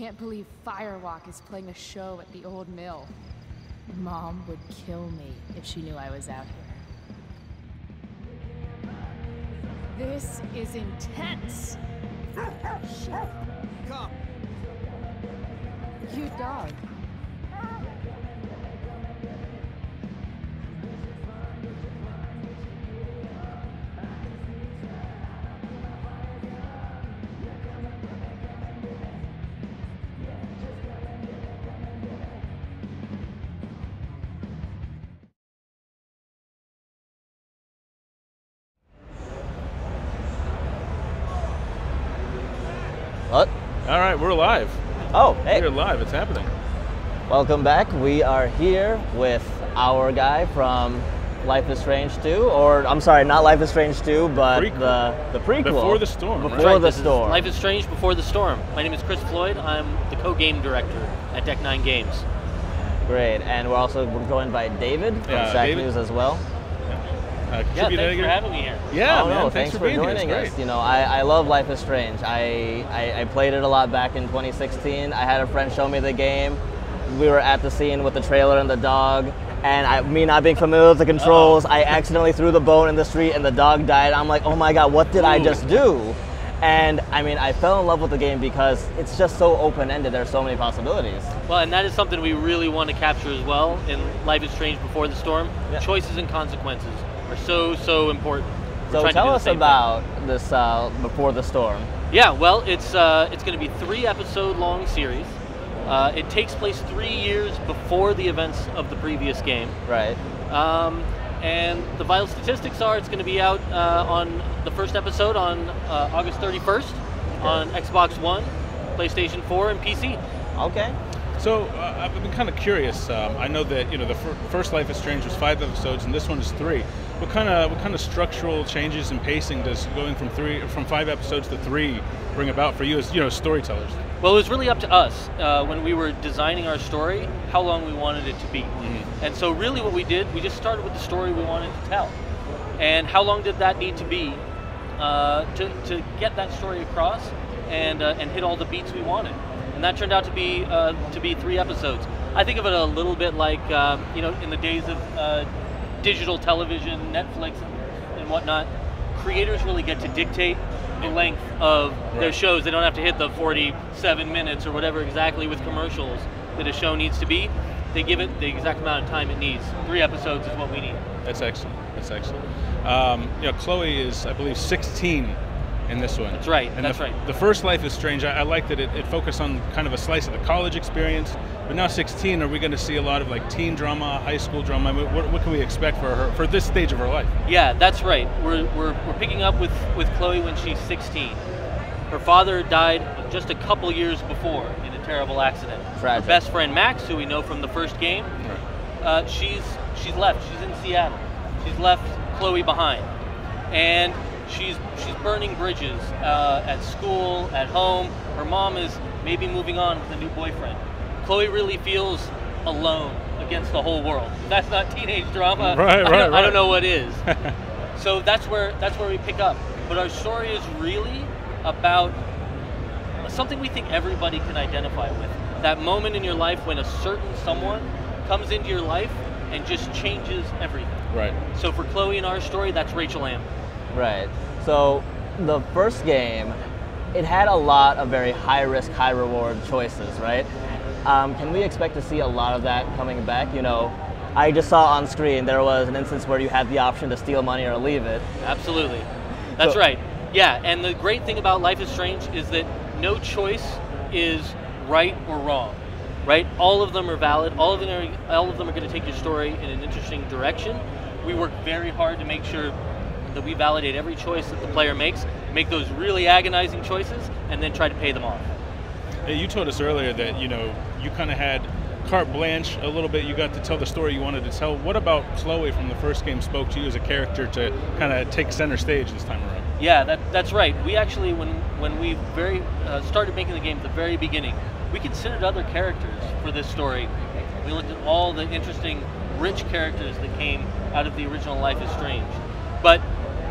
can't believe Firewalk is playing a show at the old mill. Mom would kill me if she knew I was out here. This is intense. Shit. Come. Cute dog. What? All right, we're live. Oh, hey. We're live. It's happening. Welcome back. We are here with our guy from Life is Strange 2, or I'm sorry, not Life is Strange 2, but the prequel. Before the Storm. Before the Storm. Life is Strange Before the Storm. My name is Chris Floyd. I'm the co-game director at Deck 9 Games. Great, and we're joined by David from Shacknews as well. Yeah, thanks for having me here. Yeah, oh, man, no, thanks for joining being us. You know, I love Life is Strange. I played it a lot back in 2016. I had a friend show me the game. We were at the scene with the trailer and the dog, and me not being familiar with the controls, I accidentally threw the bone in the street and the dog died. I'm like, oh my god, what did I just do? And I mean, I fell in love with the game because it's just so open-ended. There's so many possibilities. Well, and that is something we really want to capture as well in Life is Strange Before the Storm. Yeah. Choices and consequences are so important. So tell us about this Before the Storm. Yeah, well, it's going to be 3-episode long series. It takes place 3 years before the events of the previous game. Right. And the vital statistics are it's going to be out on the first episode on August 31st on Xbox One, PlayStation 4, and PC. Okay. So I've been kind of curious. I know that the first Life is Strange was 5 episodes, and this one is 3. What kind of structural changes and pacing does going from 5 episodes to 3 bring about for you as storytellers? Well, it was really up to us when we were designing our story how long we wanted it to be. Mm-hmm. And so really what we did, we just started with the story we wanted to tell. And how long did that need to be to get that story across and hit all the beats we wanted? And that turned out to be 3 episodes. I think of it a little bit like in the days of digital television, Netflix, and whatnot. Creators really get to dictate the length of their shows. They don't have to hit the 47 minutes or whatever exactly with commercials that a show needs to be. They give it the exact amount of time it needs. 3 episodes is what we need. That's excellent. That's excellent. Chloe is, I believe, 16 in this one. That's right. And that's right. The first Life is Strange, I like that it focused on kind of a slice of the college experience. But now 16, are we going to see a lot of like teen drama, high school drama? I mean, what can we expect for her for this stage of her life? Yeah, that's right. We're picking up with Chloe when she's 16. Her father died just a couple years before in a terrible accident. Tragic. Her best friend Max, who we know from the first game, she's left. She's in Seattle. She's left Chloe behind, and she's burning bridges at school, at home. Her mom is maybe moving on with a new boyfriend. Chloe really feels alone against the whole world. That's not teenage drama. I don't know what is. So that's where we pick up. But our story is really about something we think everybody can identify with. That moment in your life when a certain someone comes into your life and just changes everything. Right. So for Chloe in our story, that's Rachel Ann. Right. So the first game, it had a lot of very high risk, high reward choices, right? Can we expect to see a lot of that coming back? I just saw on screen there was an instance where you had the option to steal money or leave it. Absolutely. That's right. Yeah, and the great thing about Life is Strange is that no choice is right or wrong, right? All of them are valid. All of them are going to take your story in an interesting direction. We work very hard to make sure that we validate every choice that the player makes, make those really agonizing choices, and then try to pay them off. Hey, you told us earlier that you kind of had carte blanche a little bit. You got to tell the story you wanted to tell. What about Chloe from the first game spoke to you as a character to kind of take center stage this time around? Yeah, that's right. We actually, when we started making the game at the very beginning, we considered other characters for this story. We looked at all the interesting, rich characters that came out of the original Life is Strange. But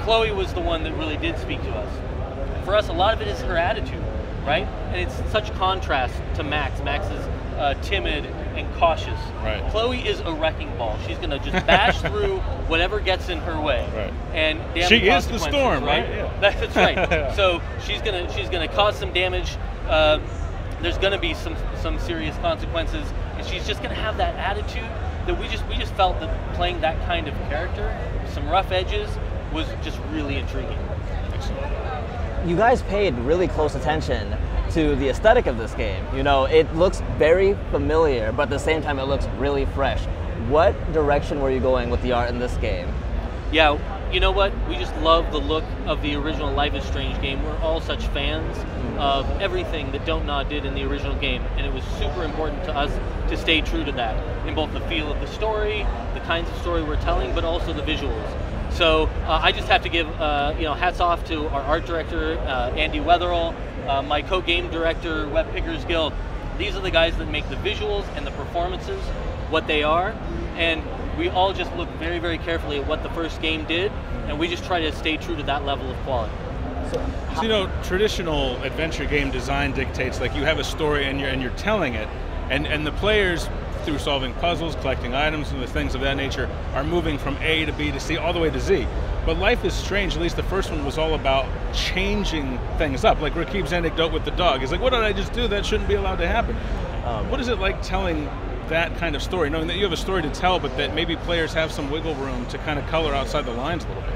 Chloe was the one that really did speak to us. For us, a lot of it is her attitude. right? And it's such contrast to Max. Max is timid and cautious. Right. Chloe is a wrecking ball. She's gonna just bash through whatever gets in her way. Right. And damn She the is the consequences, storm, right? right? Yeah. That's right. So she's gonna cause some damage. There's gonna be some serious consequences, and she's just gonna have that attitude that we just felt that playing that kind of character, some rough edges, was just really intriguing. You guys paid really close attention to the aesthetic of this game. You know, it looks very familiar, but at the same time it looks really fresh. What direction were you going with the art in this game? Yeah, you know what? We just love the look of the original Life is Strange game. We're all such fans of everything that Don't Nod did in the original game, and it was super important to us to stay true to that in both the feel of the story, the kinds of story we're telling, but also the visuals. So I just have to give hats off to our art director, Andy Wetherall, my co-game director, Web Pickers Guild. These are the guys that make the visuals and the performances what they are, and we all just look very, very carefully at what the first game did, and we just try to stay true to that level of quality. So, you know, traditional adventure game design dictates like you have a story and you're telling it, and the players, through solving puzzles, collecting items, and the things of that nature, are moving from A to B to C all the way to Z. But Life is Strange, at least the first one, was all about changing things up. Like Rakib's anecdote with the dog. He's like, what did I just do? That shouldn't be allowed to happen. What is it like telling that kind of story, knowing that you have a story to tell, but that maybe players have some wiggle room to kind of color outside the lines a little bit?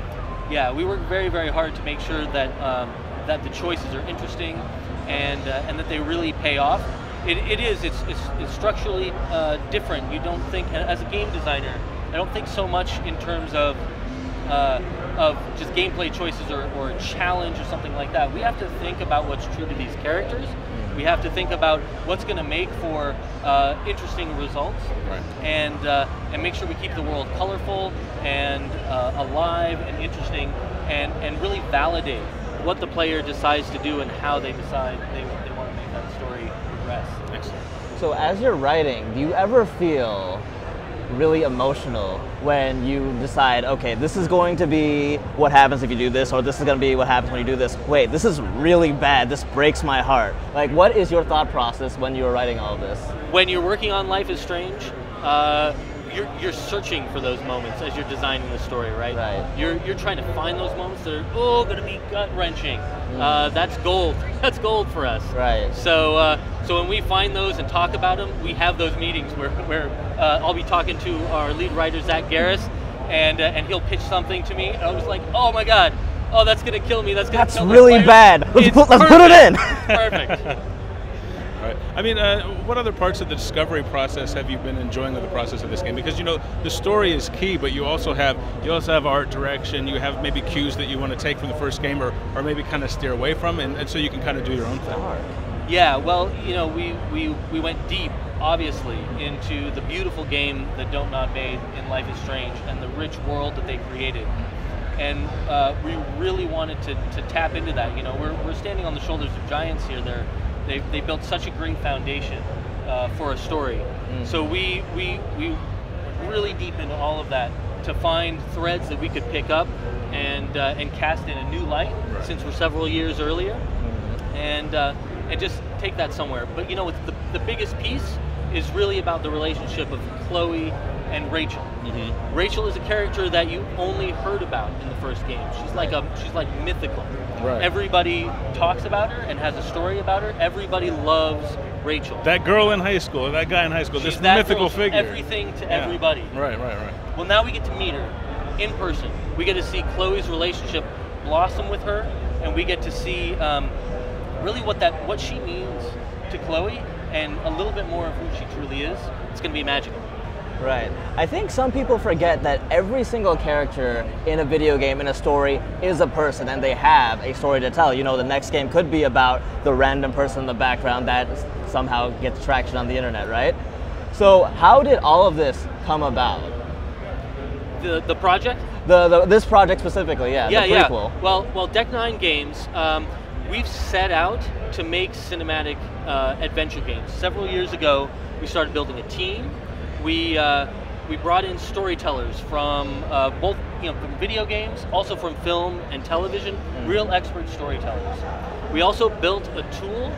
Yeah, we work very, very hard to make sure that that the choices are interesting and that they really pay off. It's structurally different. You don't think, as a game designer, I don't think so much in terms of just gameplay choices or a challenge or something like that. We have to think about what's true to these characters. We have to think about what's going to make for interesting results, right. and make sure we keep the world colorful and alive and interesting, and really validate what the player decides to do and how they decide they want to make that story progress. Excellent. So as you're writing, do you ever feel really emotional when you decide, okay, this is going to be what happens if you do this, or this is going to be what happens when you do this? Wait, this is really bad. This breaks my heart. Like, what is your thought process when you're writing all of this? When you're working on Life is Strange, you're searching for those moments as you're designing the story, right? Right. You're trying to find those moments that are going to be gut-wrenching. That's gold. That's gold for us. Right. So when we find those and talk about them, we have those meetings where I'll be talking to our lead writer Zach Garris, and he'll pitch something to me, and I was like, oh my god, oh that's gonna kill me. That's kill really bad. Let's put it in. Perfect. Right. I mean, what other parts of the discovery process have you been enjoying of the process of this game? Because, you know, the story is key, but you also have art direction. You have maybe cues that you want to take from the first game, or maybe kind of steer away from, and so you can kind of do your own thing. Yeah. Well, you know, we went deep, obviously, into the beautiful game that Don't Nod made in Life is Strange and the rich world that they created. And we really wanted to tap into that. You know, we're standing on the shoulders of giants here. They built such a great foundation for a story. Mm-hmm. So we really deep into all of that to find threads that we could pick up and cast in a new light, right, since we're several years earlier, mm-hmm, and just take that somewhere. But you know, the biggest piece is really about the relationship of Chloe and Rachel. Mm-hmm. Rachel is a character that you only heard about in the first game. She's like mythical. Right. Everybody talks about her and has a story about her. Everybody loves Rachel. That girl in high school, or that guy in high school, this mythical figure. Everything to everybody. Right. Well, now we get to meet her in person. We get to see Chloe's relationship blossom with her, and we get to see really what she means to Chloe, and a little bit more of who she truly is. It's going to be magical. Right. I think some people forget that every single character in a video game, in a story, is a person, and they have a story to tell. You know, the next game could be about the random person in the background that somehow gets traction on the internet, right? So how did all of this come about? The project? This project specifically, the prequel. Yeah. Well, Deck 9 Games, we've set out to make cinematic adventure games. Several years ago, we started building a team. We brought in storytellers from both, from video games, also from film and television, real expert storytellers. We also built a tool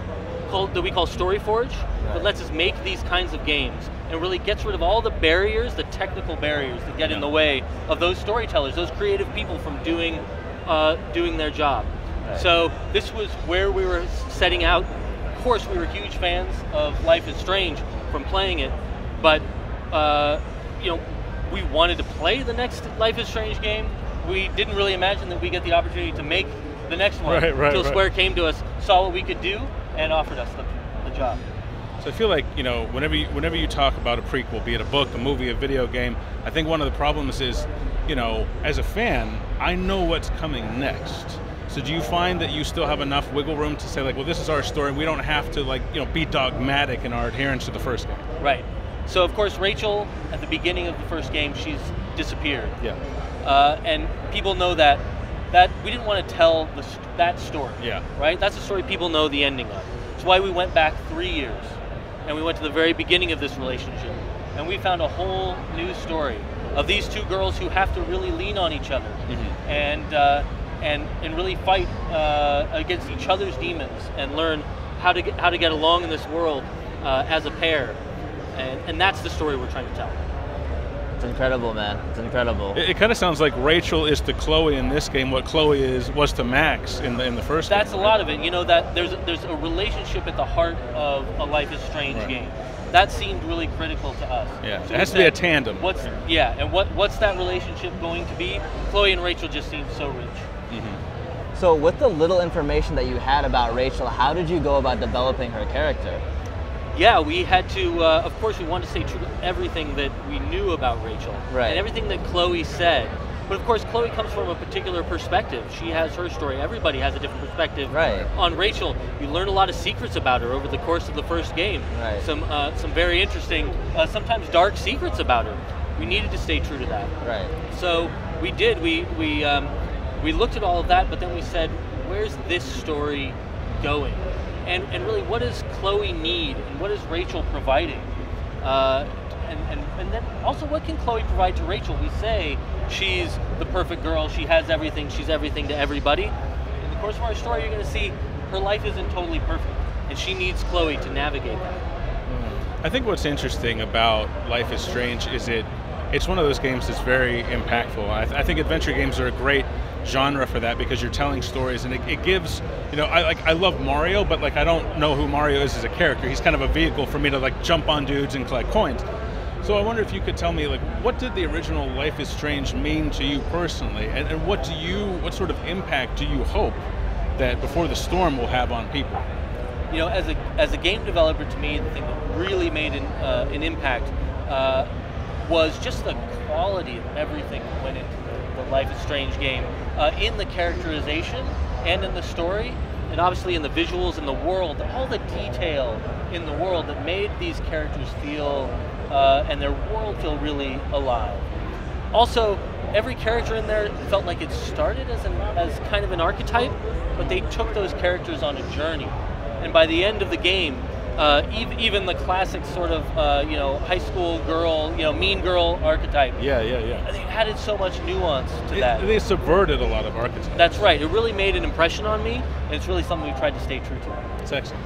that we call StoryForge that lets us make these kinds of games and really gets rid of all the barriers, the technical barriers that get in the way of those storytellers, those creative people from doing their job. Right. So this was where we were setting out. Of course, we were huge fans of Life is Strange from playing it, but we wanted to play the next Life is Strange game. We didn't really imagine that we get the opportunity to make the next one until Square came to us, saw what we could do, and offered us the job. So I feel like, whenever you talk about a prequel, be it a book, a movie, a video game, I think one of the problems is, as a fan, I know what's coming next. So do you find that you still have enough wiggle room to say, like, well, this is our story, we don't have to, be dogmatic in our adherence to the first game? Right. So, of course, Rachel, at the beginning of the first game, she's disappeared. Yeah. And people know that we didn't want to tell that story. Yeah. Right? That's a story people know the ending of. It's why we went back 3 years, and we went to the very beginning of this relationship, and we found a whole new story of these two girls who have to really lean on each other, and really fight against each other's demons and learn how to get along in this world as a pair, and that's the story we're trying to tell. It's incredible, man. It's incredible. It kind of sounds like Rachel is to Chloe in this game what Chloe was to Max in the first game. That's a lot of it. That there's a relationship at the heart of a Life is Strange game. That seemed really critical to us. Yeah, so it has to be a tandem. What's that relationship going to be? Chloe and Rachel just seemed so rich. Mm-hmm. So with the little information that you had about Rachel, how did you go about developing her character? Yeah, we had to, of course, we wanted to stay true to everything that we knew about Rachel. Right. And everything that Chloe said. But of course, Chloe comes from a particular perspective. She has her story. Everybody has a different perspective on Rachel. You learn a lot of secrets about her over the course of the first game. Right. Some very interesting, sometimes dark secrets about her. We needed to stay true to that. Right. So we did. We looked at all of that, but then we said, where's this story going? And really, what does Chloe need, and what is Rachel providing? And then also, what can Chloe provide to Rachel? We say she's the perfect girl, she has everything, she's everything to everybody. In the course of our story, you're going to see her life isn't totally perfect, and she needs Chloe to navigate that. I think what's interesting about Life is Strange is it's one of those games that's very impactful. I think adventure games are a great genre for that because you're telling stories, and it gives, I love Mario, but I don't know who Mario is as a character. He's kind of a vehicle for me to jump on dudes and collect coins. So I wonder if you could tell me, what did the original Life is Strange mean to you personally, and what sort of impact do you hope that Before the Storm will have on people? As a game developer, to me, the thing that really made an impact was just the quality of everything that went into the Life is Strange game, in the characterization and in the story, and obviously in the visuals and the world, all the detail in the world that made these characters feel and their world feel really alive. Also, every character in there felt like it started as kind of an archetype, but they took those characters on a journey, and by the end of the game, even the classic sort of high school girl, mean girl archetype. Yeah. They added so much nuance to that. They subverted a lot of archetypes. That's right. It really made an impression on me, and it's really something we tried to stay true to. It's excellent.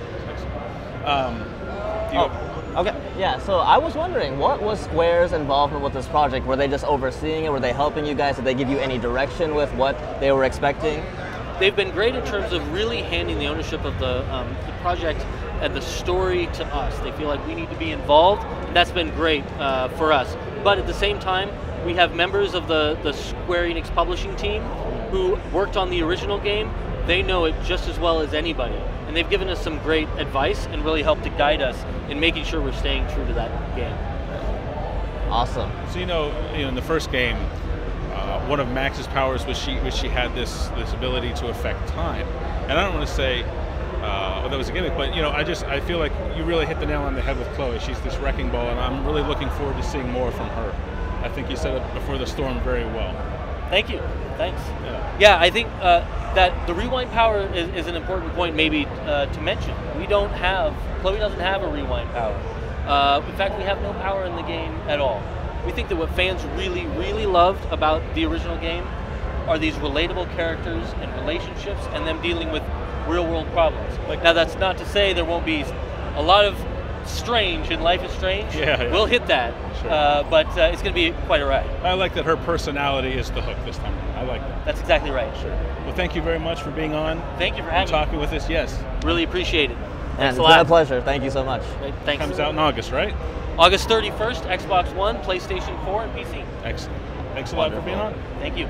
Okay. Yeah. So I was wondering, what was Square's involvement with this project? Were they just overseeing it? Were they helping you guys? Did they give you any direction with what they were expecting? They've been great in terms of really handing the ownership of the project and the story to us. They feel like we need to be involved, and that's been great for us. But at the same time, we have members of the Square Enix publishing team who worked on the original game. They know it just as well as anybody, and they've given us some great advice and really helped to guide us in making sure we're staying true to that game. Awesome. So in the first game, one of Max's powers was she had this ability to affect time, and I don't want to say that was a gimmick, but I feel like you really hit the nail on the head with Chloe. She's this wrecking ball, and I'm really looking forward to seeing more from her. I think you said it Before the Storm very well. Thank you. Thanks. Yeah, I think that the rewind power is an important point maybe to mention. Chloe doesn't have a rewind power. In fact, we have no power in the game at all. We think that what fans really, really loved about the original game are these relatable characters and relationships, and them dealing with real world problems. Now that's not to say there won't be a lot of strange in Life is Strange. Yeah. We'll hit that, Sure. but it's going to be quite a ride. I like that her personality is the hook this time. I like that. That's exactly right. Sure. Well, thank you very much for being on. Thank you for and having me. talking with us. Yes. Really appreciate it. And Thanks it's a been a lot. pleasure. Thank you so much. Great, thanks. Comes out in August, right? August 31st, Xbox One, PlayStation 4, and PC. Excellent. Thanks a lot for being on. Thank you.